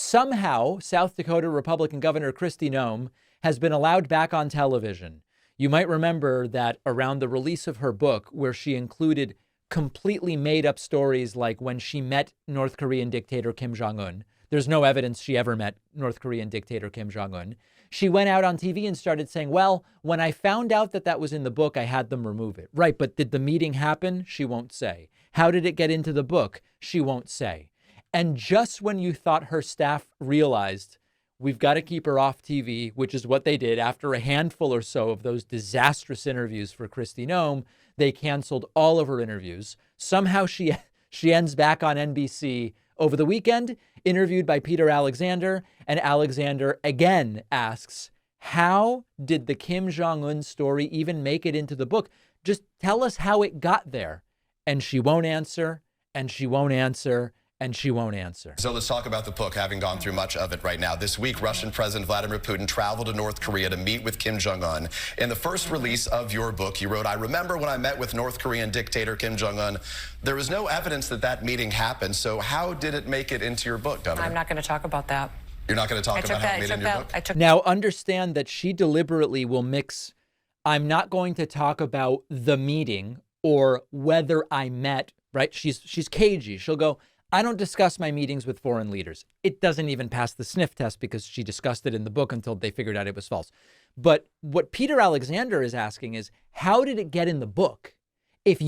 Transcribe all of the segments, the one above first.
Somehow, South Dakota Republican Governor Kristi Noem has been allowed back on television. You might remember that around the release of her book, where she included completely made up stories like when she met North Korean dictator Kim Jong Un. There's no evidence she ever met North Korean dictator Kim Jong Un. She went out on TV and started saying, well, when I found out that that was in the book, I had them remove it. Right. But did the meeting happen? She won't say. How did it get into the book? She won't say. And just when you thought her staff realized we've got to keep her off TV, which is what they did after a handful or so of those disastrous interviews for Kristi Noem, they canceled all of her interviews. Somehow she ends back on NBC over the weekend, interviewed by Peter Alexander. And Alexander again asks, how did the Kim Jong Un story even make it into the book? Just tell us how it got there. And she won't answer, and she won't answer, and she won't answer. So let's talk about the book, having gone through much of it right now. This week, Russian President Vladimir Putin traveled to North Korea to meet with Kim Jong Un. In the first release of your book, you wrote, I remember when I met with North Korean dictator Kim Jong Un. There was no evidence that that meeting happened. So how did it make it into your book, Governor? I'm not going to talk about that. You're not going to talk about how it made it in your book? Now, understand that she deliberately will mix, I'm not going to talk about the meeting or whether I met, right? She's cagey. She'll go, I don't discuss my meetings with foreign leaders. It doesn't even pass the sniff test because she discussed it in the book until they figured out it was false. But what Peter Alexander is asking is, how did it get in the book? If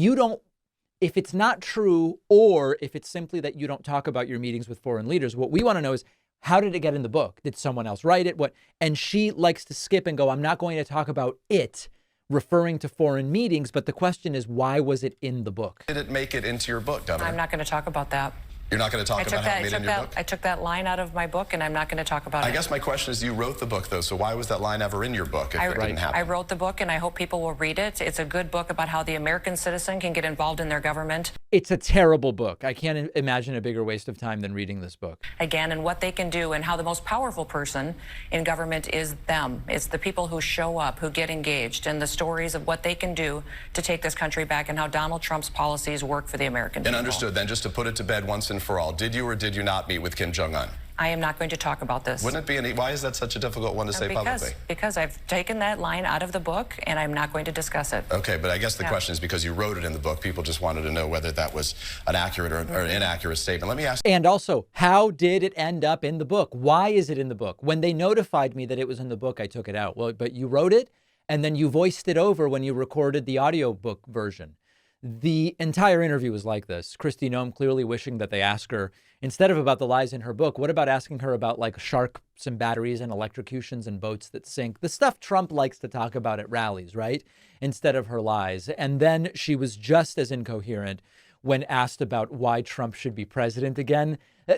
it's not true, or if it's simply that you don't talk about your meetings with foreign leaders, what we want to know is, how did it get in the book? Did someone else write it? What? And she likes to skip and go, I'm not going to talk about it, referring to foreign meetings. But the question is, why was it in the book? Did it make it into your book, Governor? I'm not going to talk about that. You're not going to talk about how it made it in your book? I took that line out of my book, and I'm not going to talk about it. I guess my question is, you wrote the book, though, so why was that line ever in your book if it didn't happen? I wrote the book, and I hope people will read it. It's a good book about how the American citizen can get involved in their government. It's a terrible book. I can't imagine a bigger waste of time than reading this book. Again, and what they can do, and how the most powerful person in government is them. It's the people who show up, who get engaged, and the stories of what they can do to take this country back, and how Donald Trump's policies work for the American people. And understood, then, just to put it to bed once and for all, did you or did you not meet with Kim Jong Un? I am not going to talk about this. Wouldn't it be why is that such a difficult one to say publicly? Because I've taken that line out of the book, and I'm not going to discuss it. Okay, but I guess the question is, because you wrote it in the book, people just wanted to know whether that was an accurate or an inaccurate statement. Let me ask. And also, how did it end up in the book? Why is it in the book? When they notified me that it was in the book, I took it out. Well, but you wrote it, and then you voiced it over when you recorded the audiobook version. The entire interview was like this. Kristi Noem clearly wishing that they ask her, instead of about the lies in her book, what about asking her about like sharks and batteries and electrocutions and boats that sink? The stuff Trump likes to talk about at rallies, right? Instead of her lies. And then she was just as incoherent when asked about why Trump should be president again.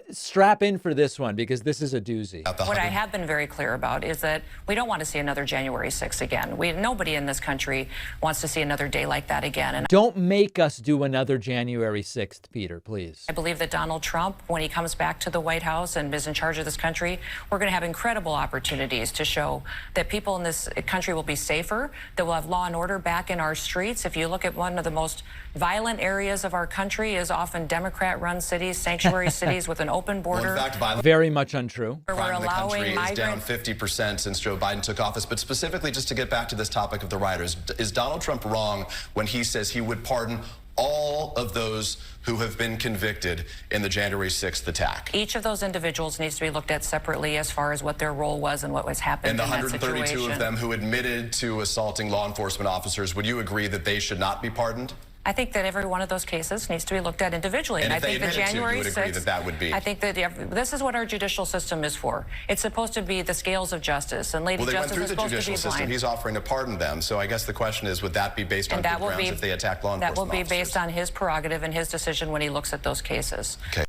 Strap in for this one, because this is a doozy. What I have been very clear about is that we don't want to see another January 6th again. Nobody in this country wants to see another day like that again. And don't make us do another January 6th, Peter, please. I believe that Donald Trump, when he comes back to the White House and is in charge of this country, we're going to have incredible opportunities to show that people in this country will be safer, that we'll have law and order back in our streets. If you look at one of the most violent areas of our country is often Democrat-run cities, sanctuary cities with an open border. Well, in fact, very much untrue. We're allowing migrants. Is down 50% since Joe Biden took office. But specifically, just to get back to this topic of the rioters, is Donald Trump wrong when he says he would pardon all of those who have been convicted in the January 6th attack? Each of those individuals needs to be looked at separately as far as what their role was and what was happening in that situation. And the 132 of them who admitted to assaulting law enforcement officers, would you agree that they should not be pardoned? I think that every one of those cases needs to be looked at individually. And I think that January 6th, you would agree that that would be. I think that this is what our judicial system is for. It's supposed to be the scales of justice, and Lady Justice is supposed to be blind. Well, they went through the judicial system. He's offering to pardon them. So I guess the question is, would that be based on good grounds if they attack law enforcement officers? That will be based on his prerogative and his decision when he looks at those cases. Okay.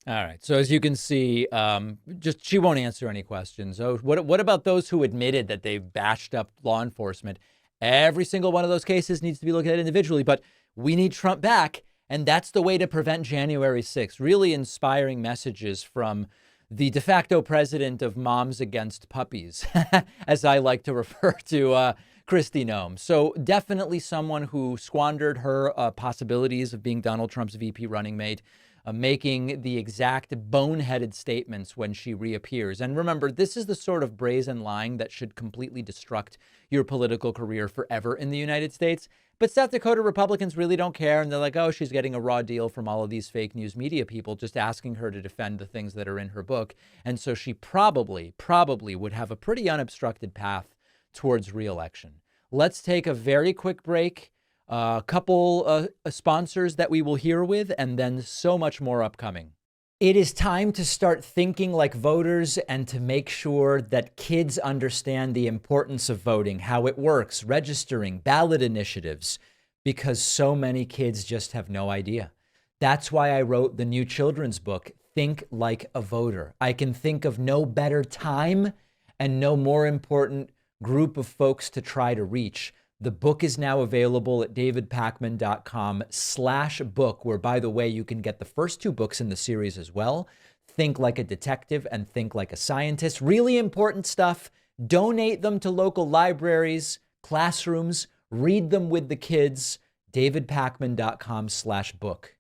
All right. So as you can see, she won't answer any questions. Oh, what about those who admitted that they've bashed up law enforcement? Every single one of those cases needs to be looked at individually, but we need Trump back, and that's the way to prevent January 6th. Really inspiring messages from the de facto president of Moms Against Puppies, as I like to refer to Kristi Noem. So definitely someone who squandered her possibilities of being Donald Trump's VP running mate. making the exact boneheaded statements when she reappears. And remember, this is the sort of brazen lying that should completely destruct your political career forever in the United States. But South Dakota Republicans really don't care. And they're like, oh, she's getting a raw deal from all of these fake news media people just asking her to defend the things that are in her book. And so she probably would have a pretty unobstructed path towards re-election. Let's take a very quick break. A couple sponsors that we will hear with, and then so much more upcoming. It is time to start thinking like voters and to make sure that kids understand the importance of voting, how it works, registering, ballot initiatives, because so many kids just have no idea. That's why I wrote the new children's book, Think Like a Voter. I can think of no better time and no more important group of folks to try to reach. The book is now available at davidpakman.com/book, where, by the way, you can get the first 2 books in the series as well. Think Like a Detective and Think Like a Scientist. Really important stuff. Donate them to local libraries, classrooms, read them with the kids. davidpakman.com/book.